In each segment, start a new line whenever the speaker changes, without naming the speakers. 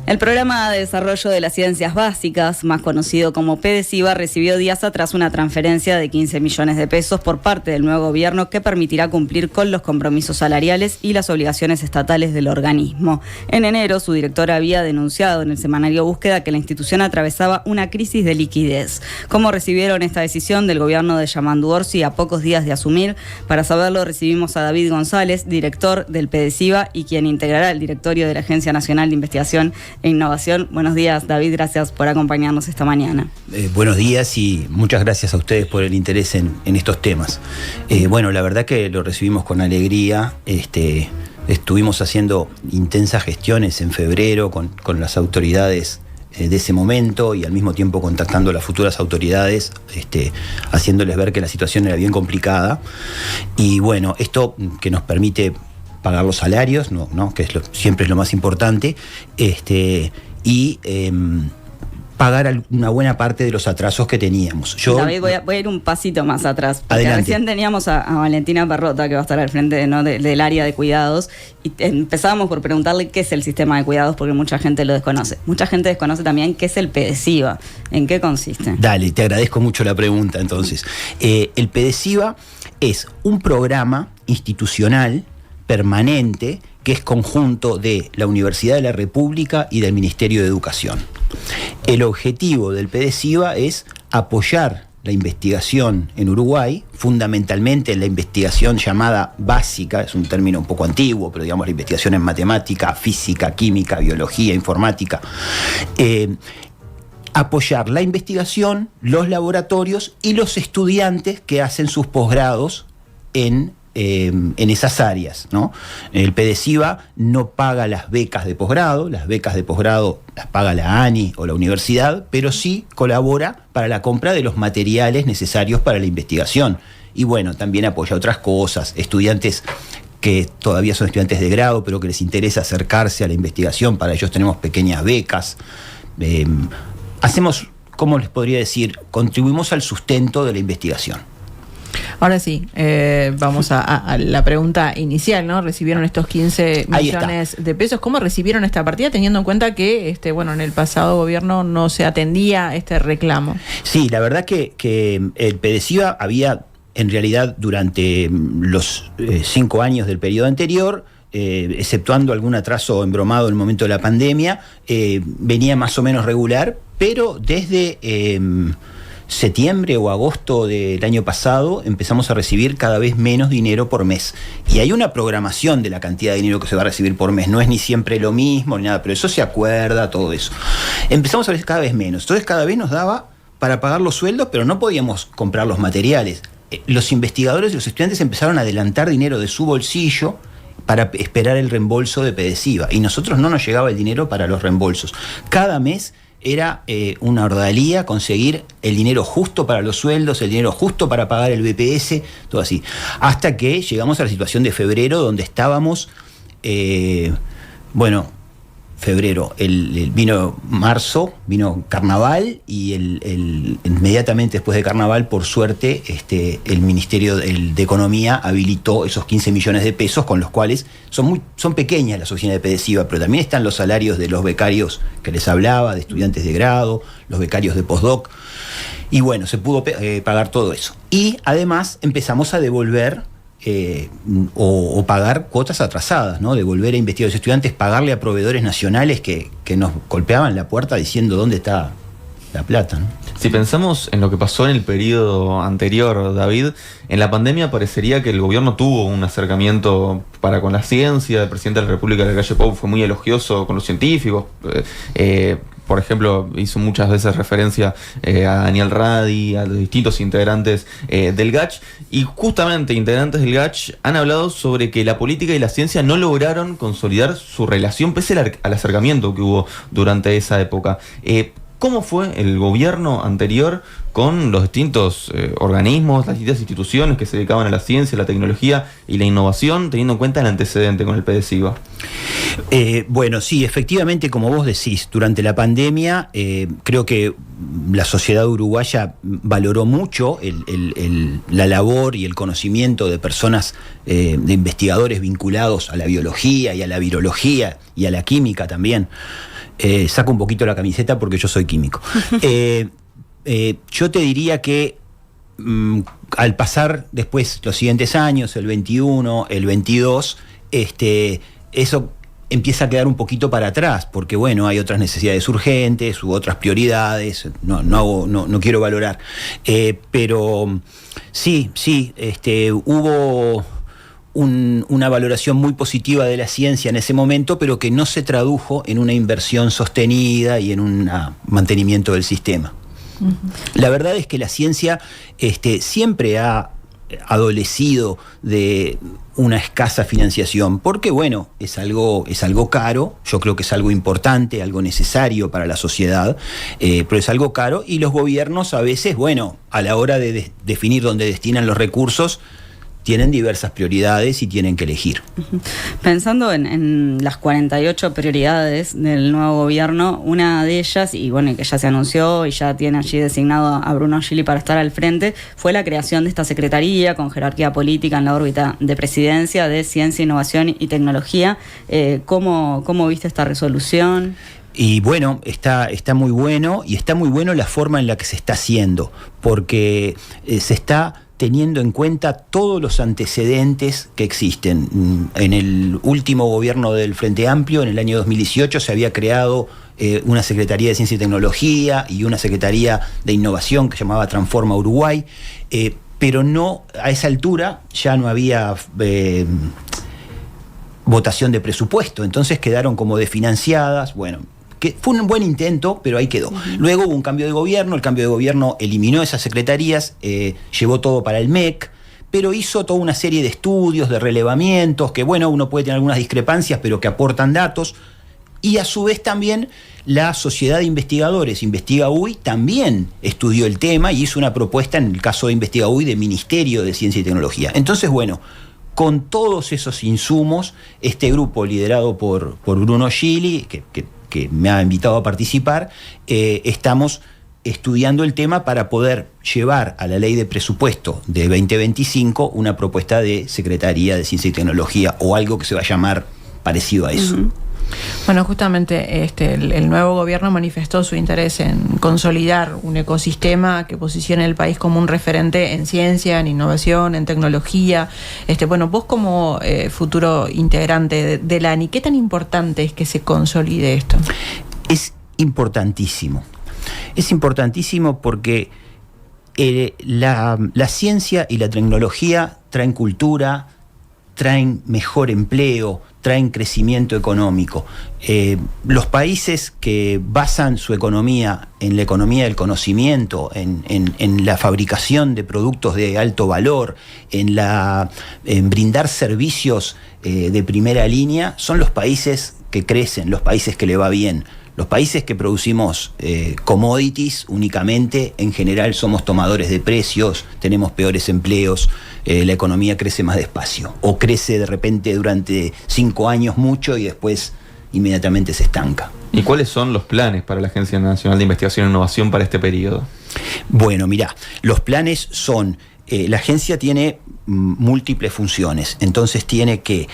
El Programa de Desarrollo de las Ciencias Básicas, más conocido como PDCIBA, recibió días atrás una transferencia de 15 millones de pesos por parte del nuevo gobierno que permitirá cumplir con los compromisos salariales y las obligaciones estatales del organismo. En enero, su director había denunciado en el semanario Búsqueda que la institución atravesaba una crisis de liquidez. ¿Cómo recibieron esta decisión del gobierno de Yamandu Orsi a pocos días de asumir? Para saberlo, recibimos a David González, director del PDCIBA y quien integrará el directorio de la Agencia Nacional de Investigación e Innovación. Buenos días, David, gracias por acompañarnos esta mañana.
Buenos días y muchas gracias a ustedes por el interés en estos temas. Bueno, la verdad que lo recibimos con alegría. Estuvimos haciendo intensas gestiones en febrero con las autoridades de ese momento y al mismo tiempo contactando a las futuras autoridades, haciéndoles ver que la situación era bien complicada. Y bueno, esto que nos permite pagar los salarios, ¿no? Que siempre es lo más importante, y pagar una buena parte de los atrasos que teníamos.
David, voy a ir un pasito más atrás.
Adelante.
Recién teníamos a Valentina Perrota, que va a estar al frente, ¿no? del área de cuidados, y empezábamos por preguntarle qué es el sistema de cuidados, porque mucha gente lo desconoce. Mucha gente desconoce también qué es el PDCIBA. ¿En qué consiste?
Dale, te agradezco mucho la pregunta. Entonces, el PDCIBA es un programa institucional permanente que es conjunto de la Universidad de la República y del Ministerio de Educación. El objetivo del PDCIBA es apoyar la investigación en Uruguay, fundamentalmente la investigación llamada básica, es un término un poco antiguo, pero digamos la investigación en matemática, física, química, biología, informática. Apoyar la investigación, los laboratorios y los estudiantes que hacen sus posgrados en esas áreas, ¿no? El PDCIBA no paga las becas de posgrado, las paga la ANI o la universidad, pero sí colabora para la compra de los materiales necesarios para la investigación. Y bueno, también apoya otras cosas, estudiantes que todavía son estudiantes de grado, pero que les interesa acercarse a la investigación, para ellos tenemos pequeñas becas. Hacemos, ¿cómo les podría decir? Contribuimos al sustento de la investigación.
Ahora sí, vamos a la pregunta inicial, ¿no? Recibieron estos 15 millones de pesos. ¿Cómo recibieron esta partida, teniendo en cuenta que en el pasado gobierno no se atendía este reclamo? Sí,
la verdad que el PDCIBA había, en realidad, durante los 5 años del periodo anterior, exceptuando algún atraso embromado en el momento de la pandemia, venía más o menos regular, pero desde septiembre o agosto del año pasado empezamos a recibir cada vez menos dinero por mes. Y hay una programación de la cantidad de dinero que se va a recibir por mes. No es ni siempre lo mismo ni nada, pero eso se acuerda, todo eso. Empezamos a recibir cada vez menos. Entonces cada vez nos daba para pagar los sueldos, pero no podíamos comprar los materiales. Los investigadores y los estudiantes empezaron a adelantar dinero de su bolsillo para esperar el reembolso de PDCIBA. Y nosotros no nos llegaba el dinero para los reembolsos. Cada mes era una ordalía conseguir el dinero justo para los sueldos, el dinero justo para pagar el BPS, todo así. Hasta que llegamos a la situación de febrero, donde estábamos, febrero, vino marzo, vino carnaval, y inmediatamente después de carnaval, por suerte, el Ministerio de Economía habilitó esos 15 millones de pesos, con los cuales son pequeñas las oficinas de PDCIBA, pero también están los salarios de los becarios que les hablaba, de estudiantes de grado, los becarios de postdoc, y bueno, se pudo pagar todo eso. Y además empezamos a devolver o pagar cuotas atrasadas, ¿no? De volver a investigadores estudiantes, pagarle a proveedores nacionales que nos golpeaban la puerta diciendo dónde está la plata, ¿no?
Si pensamos en lo que pasó en el periodo anterior, David, en la pandemia parecería que el gobierno tuvo un acercamiento para con la ciencia. El presidente de la República, de la calle Pou, fue muy elogioso con los científicos. Por ejemplo, hizo muchas veces referencia a Daniel Radi, a los distintos integrantes del GACH, y justamente integrantes del GACH han hablado sobre que la política y la ciencia no lograron consolidar su relación pese al acercamiento que hubo durante esa época. ¿Cómo fue el gobierno anterior con los distintos organismos, las distintas instituciones que se dedicaban a la ciencia, la tecnología y la innovación, teniendo en cuenta el antecedente con el PDCIBA?
Bueno, sí, efectivamente, como vos decís, durante la pandemia creo que la sociedad uruguaya valoró mucho la labor y el conocimiento de personas, de investigadores vinculados a la biología y a la virología y a la química también. Saco un poquito la camiseta porque yo soy químico. Yo te diría que al pasar después los siguientes años, el 21, el 22, eso empieza a quedar un poquito para atrás, porque bueno, hay otras necesidades urgentes u otras prioridades, no quiero valorar. Pero sí, hubo una valoración muy positiva de la ciencia en ese momento, pero que no se tradujo en una inversión sostenida y en un mantenimiento del sistema. Uh-huh. La verdad es que la ciencia siempre ha adolecido de una escasa financiación, porque bueno, es algo caro, yo creo que es algo importante, algo necesario para la sociedad, pero es algo caro, y los gobiernos a veces, bueno, a la hora de definir dónde destinan los recursos, tienen diversas prioridades y tienen que elegir.
Pensando en las 48 prioridades del nuevo gobierno, una de ellas, y bueno, que ya se anunció y ya tiene allí designado a Bruno Gili para estar al frente, fue la creación de esta secretaría con jerarquía política en la órbita de presidencia de Ciencia, Innovación y Tecnología. ¿Cómo viste esta resolución?
Y bueno, está muy bueno, y está muy bueno la forma en la que se está haciendo, porque se está teniendo en cuenta todos los antecedentes que existen. En el último gobierno del Frente Amplio, en el año 2018, se había creado una Secretaría de Ciencia y Tecnología y una Secretaría de Innovación que se llamaba Transforma Uruguay, pero no, a esa altura ya no había votación de presupuesto, entonces quedaron como desfinanciadas. Bueno, que fue un buen intento, pero ahí quedó. Luego hubo un cambio de gobierno, el cambio de gobierno eliminó esas secretarías, llevó todo para el MEC, pero hizo toda una serie de estudios, de relevamientos, que bueno, uno puede tener algunas discrepancias, pero que aportan datos, y a su vez también la Sociedad de Investigadores, InvestigaUY, también estudió el tema y hizo una propuesta, en el caso de InvestigaUY, de Ministerio de Ciencia y Tecnología. Entonces, bueno, con todos esos insumos, este grupo liderado por Bruno Gili, que me ha invitado a participar, estamos estudiando el tema para poder llevar a la ley de presupuesto de 2025 una propuesta de Secretaría de Ciencia y Tecnología o algo que se va a llamar parecido a eso. Uh-huh.
Bueno, justamente el nuevo gobierno manifestó su interés en consolidar un ecosistema que posicione el país como un referente en ciencia, en innovación, en tecnología. Bueno, vos como futuro integrante del ANI, ¿qué tan importante es que se consolide esto?
Es importantísimo. Es importantísimo porque la ciencia y la tecnología traen cultura, traen mejor empleo, traen crecimiento económico. Los países que basan su economía en la economía del conocimiento, en la fabricación de productos de alto valor, en brindar servicios de primera línea, son los países que crecen, los países que le va bien. Los países que producimos commodities únicamente, en general somos tomadores de precios, tenemos peores empleos, la economía crece más despacio, o crece de repente durante 5 años mucho y después inmediatamente se estanca.
¿Y cuáles son los planes para la Agencia Nacional de Investigación e Innovación para este periodo?
Bueno, mirá, los planes son, la agencia tiene múltiples funciones, entonces tiene que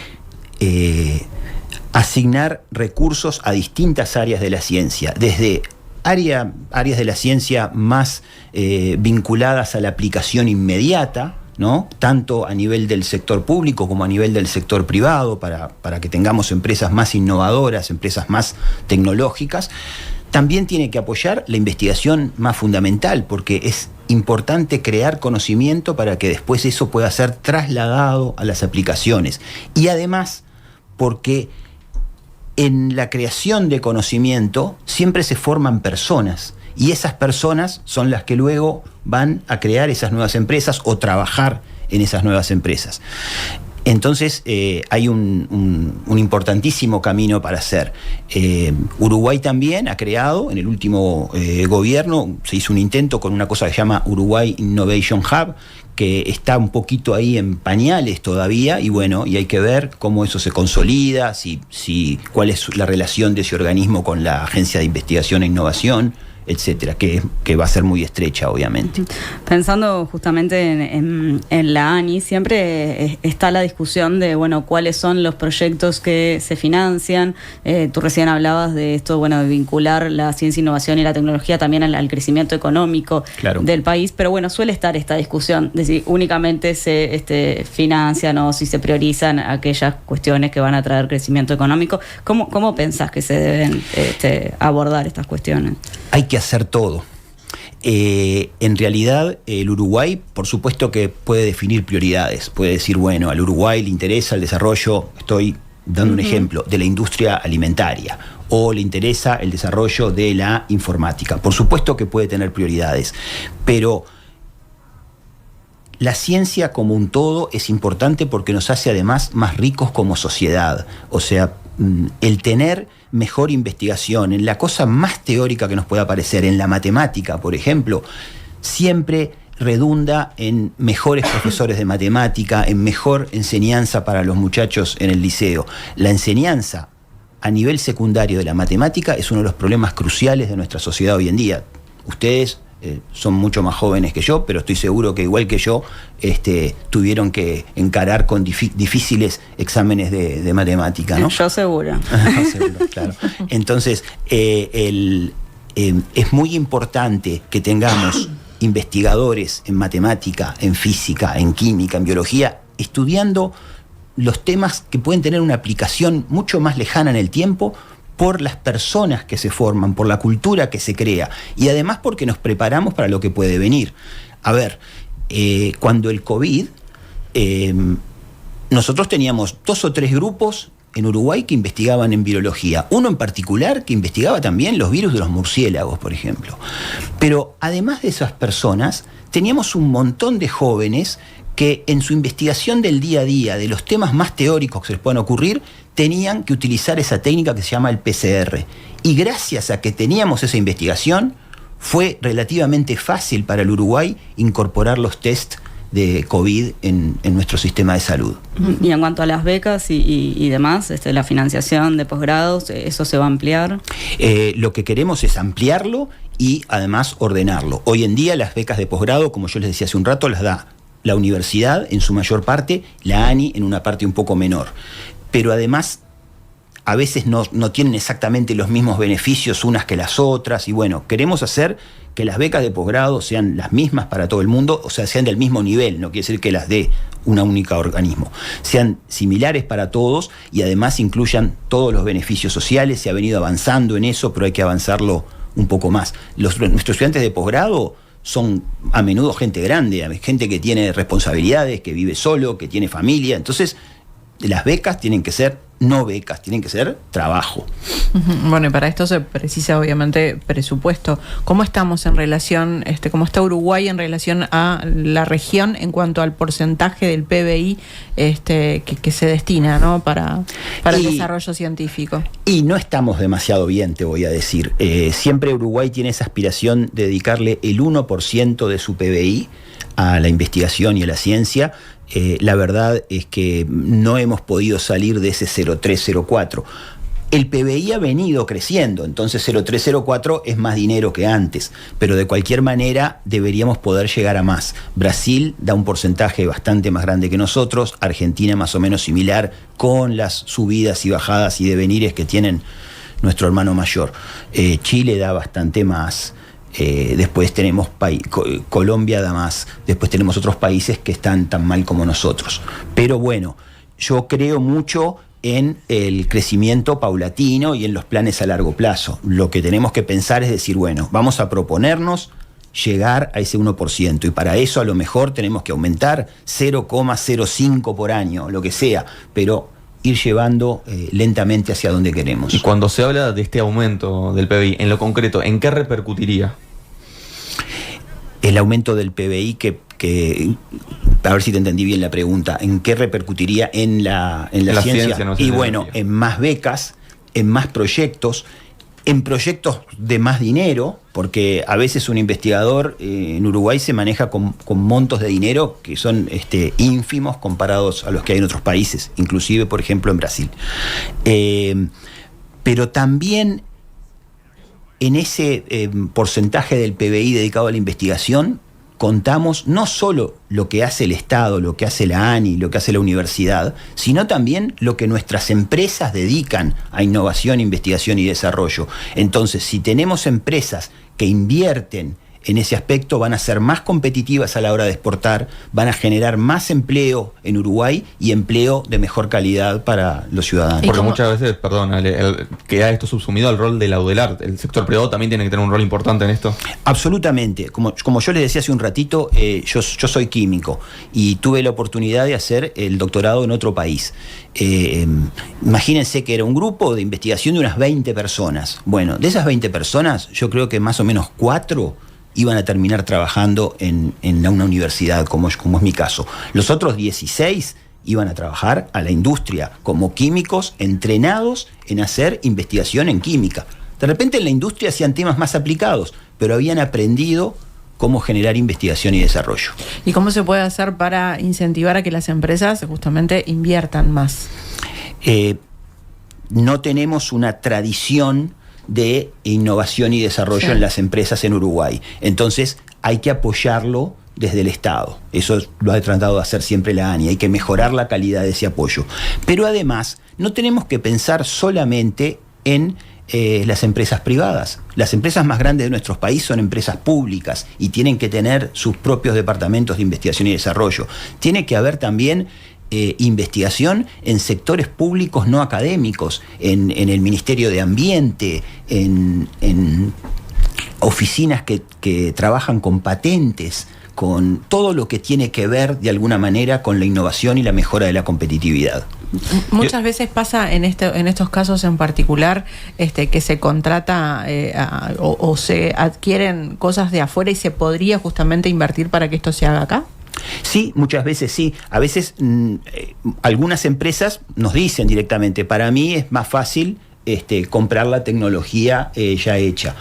asignar recursos a distintas áreas de la ciencia, desde áreas de la ciencia más vinculadas a la aplicación inmediata, ¿no? Tanto a nivel del sector público como a nivel del sector privado, para que tengamos empresas más innovadoras, empresas más tecnológicas. También tiene que apoyar la investigación más fundamental, porque es importante crear conocimiento para que después eso pueda ser trasladado a las aplicaciones. Y además, porque en la creación de conocimiento siempre se forman personas, y esas personas son las que luego van a crear esas nuevas empresas o trabajar en esas nuevas empresas. Entonces hay un importantísimo camino para hacer. Uruguay también ha creado, en el último gobierno, se hizo un intento con una cosa que se llama Uruguay Innovation Hub, que está un poquito ahí en pañales todavía, y bueno, y hay que ver cómo eso se consolida, cuál es la relación de ese organismo con la Agencia de Investigación e Innovación, etcétera, que va a ser muy estrecha, obviamente.
Pensando justamente en la ANI, siempre está la discusión de, bueno, cuáles son los proyectos que se financian. Tú recién hablabas de esto, bueno, de vincular la ciencia, innovación y la tecnología también al crecimiento económico del país, pero bueno, suele estar esta discusión de si únicamente se financian o si se priorizan aquellas cuestiones que van a traer crecimiento económico. ¿Cómo pensás que se deben abordar estas cuestiones?
Hay que hacer todo. En realidad, el Uruguay, por supuesto que puede definir prioridades. Puede decir, bueno, al Uruguay le interesa el desarrollo, estoy dando un ejemplo, de la industria alimentaria, o le interesa el desarrollo de la informática. Por supuesto que puede tener prioridades, pero la ciencia como un todo es importante porque nos hace además más ricos como sociedad. O sea, el tener mejor investigación en la cosa más teórica que nos pueda parecer, en la matemática, por ejemplo, siempre redunda en mejores profesores de matemática, en mejor enseñanza para los muchachos en el liceo. La enseñanza a nivel secundario de la matemática es uno de los problemas cruciales de nuestra sociedad hoy en día. Ustedes son mucho más jóvenes que yo, pero estoy seguro que igual que yo tuvieron que encarar con difíciles exámenes de matemática, ¿no?
Yo seguro.
Seguro, claro. Entonces, es muy importante que tengamos investigadores en matemática, en física, en química, en biología, estudiando los temas que pueden tener una aplicación mucho más lejana en el tiempo, por las personas que se forman, por la cultura que se crea, y además porque nos preparamos para lo que puede venir. A ver, cuando el COVID, nosotros teníamos 2 o 3 grupos en Uruguay que investigaban en virología, uno en particular que investigaba también los virus de los murciélagos, por ejemplo. Pero además de esas personas, teníamos un montón de jóvenes que en su investigación del día a día, de los temas más teóricos que se les puedan ocurrir, tenían que utilizar esa técnica que se llama el PCR. Y gracias a que teníamos esa investigación, fue relativamente fácil para el Uruguay incorporar los test de COVID en nuestro sistema de salud.
Y en cuanto a las becas y demás, la financiación de posgrados, ¿eso se va a ampliar?
Lo que queremos es ampliarlo y además ordenarlo. Hoy en día las becas de posgrado, como yo les decía hace un rato, las da la universidad en su mayor parte, la ANI en una parte un poco menor. Pero además, a veces no tienen exactamente los mismos beneficios unas que las otras, y bueno, queremos hacer que las becas de posgrado sean las mismas para todo el mundo, o sea, sean del mismo nivel, no quiere decir que las dé una única organismo, sean similares para todos y además incluyan todos los beneficios sociales. Se ha venido avanzando en eso, pero hay que avanzarlo un poco más. Nuestros estudiantes de posgrado son a menudo gente grande, gente que tiene responsabilidades, que vive solo, que tiene familia. Entonces, las becas tienen que ser no becas, tienen que ser trabajo.
Bueno, y para esto se precisa obviamente presupuesto. ¿Cómo estamos en relación, cómo está Uruguay en relación a la región en cuanto al porcentaje del PBI que se destina, ¿no? para el desarrollo científico? Y
no estamos demasiado bien, te voy a decir. Siempre Uruguay tiene esa aspiración de dedicarle el 1% de su PBI a la investigación y a la ciencia. La verdad es que no hemos podido salir de ese 0,3-0,4. El PBI ha venido creciendo, entonces 0,3-0,4 es más dinero que antes, pero de cualquier manera deberíamos poder llegar a más. Brasil da un porcentaje bastante más grande que nosotros, Argentina más o menos similar, con las subidas y bajadas y devenires que tienen nuestro hermano mayor. Chile da bastante más. Después tenemos Colombia da más, después tenemos otros países que están tan mal como nosotros. Pero bueno, yo creo mucho en el crecimiento paulatino y en los planes a largo plazo. Lo que tenemos que pensar es decir, bueno, vamos a proponernos llegar a ese 1%, y para eso a lo mejor tenemos que aumentar 0,05 por año, lo que sea, pero ir llevando lentamente hacia donde queremos.
Y cuando se habla de este aumento del PBI, en lo concreto, ¿en qué repercutiría?
El aumento del PBI que a ver si te entendí bien la pregunta, ¿en qué repercutiría en la ciencia?
No
y bueno, en más becas, en más proyectos, en proyectos de más dinero, porque a veces un investigador en Uruguay se maneja con montos de dinero que son ínfimos comparados a los que hay en otros países, inclusive, por ejemplo, en Brasil. Pero también en ese porcentaje del PBI dedicado a la investigación, contamos no solo lo que hace el Estado, lo que hace la ANI, lo que hace la universidad, sino también lo que nuestras empresas dedican a innovación, investigación y desarrollo. Entonces, si tenemos empresas que invierten en ese aspecto, van a ser más competitivas a la hora de exportar, van a generar más empleo en Uruguay y empleo de mejor calidad para los ciudadanos.
Porque muchas veces, perdón, queda esto subsumido al rol de la UDELAR. ¿El sector privado también tiene que tener un rol importante en esto?
Absolutamente. Como yo les decía hace un ratito, yo soy químico y tuve la oportunidad de hacer el doctorado en otro país. Imagínense que era un grupo de investigación de unas 20 personas. Bueno, de esas 20 personas, yo creo que más o menos 4 iban a terminar trabajando en una universidad, como es mi caso. Los otros 16 iban a trabajar a la industria como químicos entrenados en hacer investigación en química. De repente en la industria hacían temas más aplicados, pero habían aprendido cómo generar investigación y desarrollo.
¿Y cómo se puede hacer para incentivar a que las empresas justamente inviertan más?
No tenemos una tradición de innovación y desarrollo en las empresas en Uruguay. Entonces hay que apoyarlo desde el Estado. Eso lo ha tratado de hacer siempre la ANI. Hay que mejorar la calidad de ese apoyo. Pero además no tenemos que pensar solamente en las empresas privadas. Las empresas más grandes de nuestro país son empresas públicas y tienen que tener sus propios departamentos de investigación y desarrollo. Tiene que haber también investigación en sectores públicos no académicos, en el Ministerio de Ambiente, en oficinas que trabajan con patentes, con todo lo que tiene que ver de alguna manera con la innovación y la mejora de la competitividad.
Muchas veces pasa en estos casos en particular que se contrata o se adquieren cosas de afuera y se podría justamente invertir para que esto se haga acá.
Sí, muchas veces sí. A veces algunas empresas nos dicen directamente, para mí es más fácil comprar la tecnología ya hecha.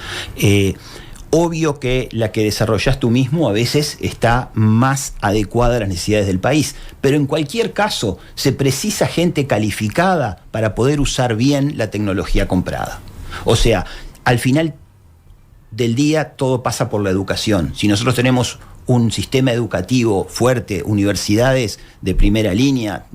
Obvio que la que desarrollas tú mismo a veces está más adecuada a las necesidades del país, pero en cualquier caso se precisa gente calificada para poder usar bien la tecnología comprada. O sea, al final del día todo pasa por la educación. Si nosotros tenemos un sistema educativo fuerte, universidades de primera línea,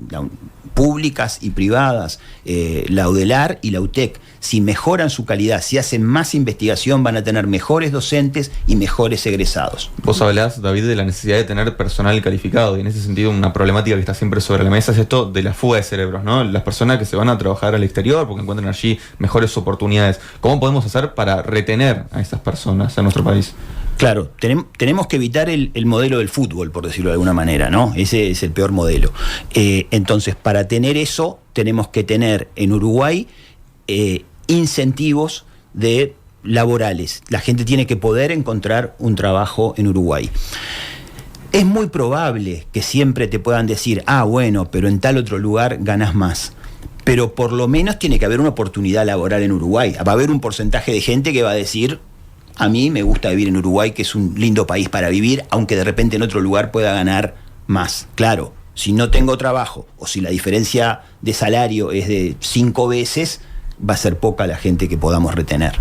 públicas y privadas, la UDELAR y la UTEC, si mejoran su calidad, si hacen más investigación, van a tener mejores docentes y mejores egresados.
Vos hablás, David, de la necesidad de tener personal calificado, y en ese sentido una problemática que está siempre sobre la mesa es esto de la fuga de cerebros, ¿no? Las personas que se van a trabajar al exterior porque encuentran allí mejores oportunidades. ¿Cómo podemos hacer para retener a esas personas en nuestro país?
Claro, tenemos que evitar el modelo del fútbol, por decirlo de alguna manera, ¿no? Ese es el peor modelo. Entonces, para tener eso, tenemos que tener en Uruguay incentivos laborales. La gente tiene que poder encontrar un trabajo en Uruguay. Es muy probable que siempre te puedan decir, bueno, pero en tal otro lugar ganás más. Pero por lo menos tiene que haber una oportunidad laboral en Uruguay. Va a haber un porcentaje de gente que va a decir, a mí me gusta vivir en Uruguay, que es un lindo país para vivir, aunque de repente en otro lugar pueda ganar más. Claro, si no tengo trabajo o si la diferencia de salario es de 5 veces, va a ser poca la gente que podamos retener.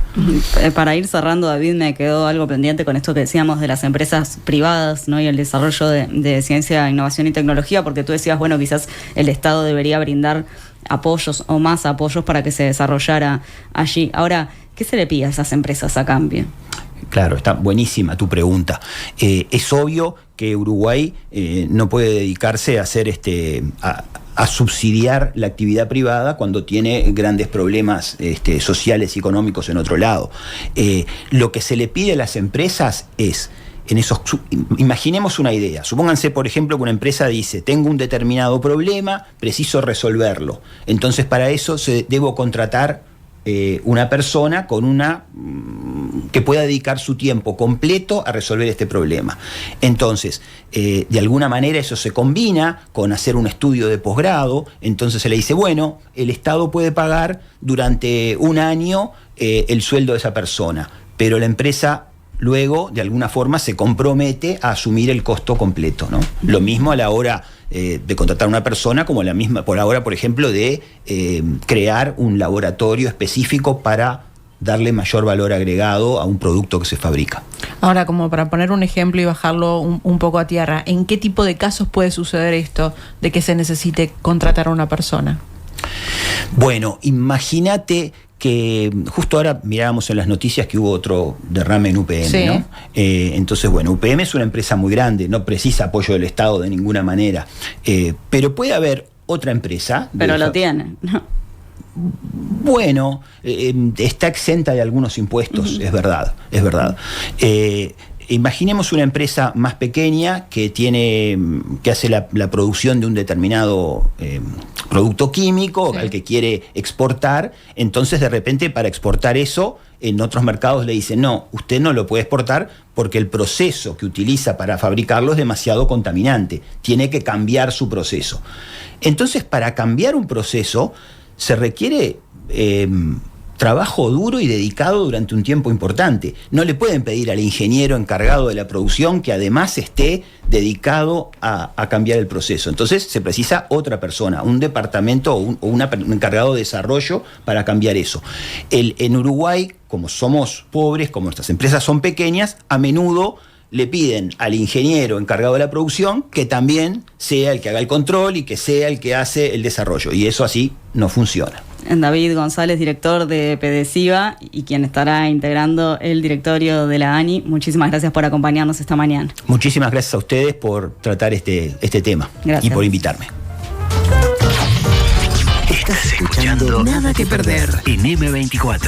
Para ir cerrando, David, me quedó algo pendiente con esto que decíamos de las empresas privadas, ¿no? Y el desarrollo de ciencia, innovación y tecnología, porque tú decías, bueno, quizás el Estado debería brindar apoyos o más apoyos para que se desarrollara allí. Ahora, ¿qué se le pide a esas empresas a cambio?
Claro, está buenísima tu pregunta. Es obvio que Uruguay no puede dedicarse a hacer a subsidiar la actividad privada cuando tiene grandes problemas sociales y económicos en otro lado. Lo que se le pide a las empresas es, imaginemos una idea. Supónganse, por ejemplo, que una empresa dice, tengo un determinado problema, preciso resolverlo. Entonces, para eso debo contratar una persona que pueda dedicar su tiempo completo a resolver este problema. Entonces, de alguna manera eso se combina con hacer un estudio de posgrado. Entonces se le dice, bueno, el Estado puede pagar durante un año el sueldo de esa persona, pero la empresa luego, de alguna forma, se compromete a asumir el costo completo, ¿no? Lo mismo a la hora de contratar a una persona, como la misma por ahora, por ejemplo, de crear un laboratorio específico para darle mayor valor agregado a un producto que se fabrica.
Ahora, como para poner un ejemplo y bajarlo un poco a tierra, ¿en qué tipo de casos puede suceder esto de que se necesite contratar a una persona?
Bueno, imagínate que justo ahora mirábamos en las noticias que hubo otro derrame en UPM, sí, ¿no? Entonces, bueno, UPM es una empresa muy grande, no precisa apoyo del Estado de ninguna manera, pero puede haber otra empresa.
Pero lo tiene, ¿no?
Bueno, está exenta de algunos impuestos, es verdad, es verdad. Imaginemos una empresa más pequeña que hace la producción de un determinado producto químico, sí, al que quiere exportar. Entonces, de repente, para exportar eso, en otros mercados le dicen, no, usted no lo puede exportar porque el proceso que utiliza para fabricarlo es demasiado contaminante. Tiene que cambiar su proceso. Entonces, para cambiar un proceso se requiere trabajo duro y dedicado durante un tiempo importante. No le pueden pedir al ingeniero encargado de la producción que además esté dedicado a cambiar el proceso. Entonces se precisa otra persona, un departamento o un encargado de desarrollo para cambiar eso. En Uruguay, como somos pobres, como nuestras empresas son pequeñas, a menudo le piden al ingeniero encargado de la producción que también sea el que haga el control y que sea el que hace el desarrollo. Y eso así no funciona.
David González, director de PDCIVA y quien estará integrando el directorio de la ANI. Muchísimas gracias por acompañarnos esta mañana.
Muchísimas gracias a ustedes por tratar este tema. Gracias. Y por invitarme.
Estás escuchando Nada que Perder en M24.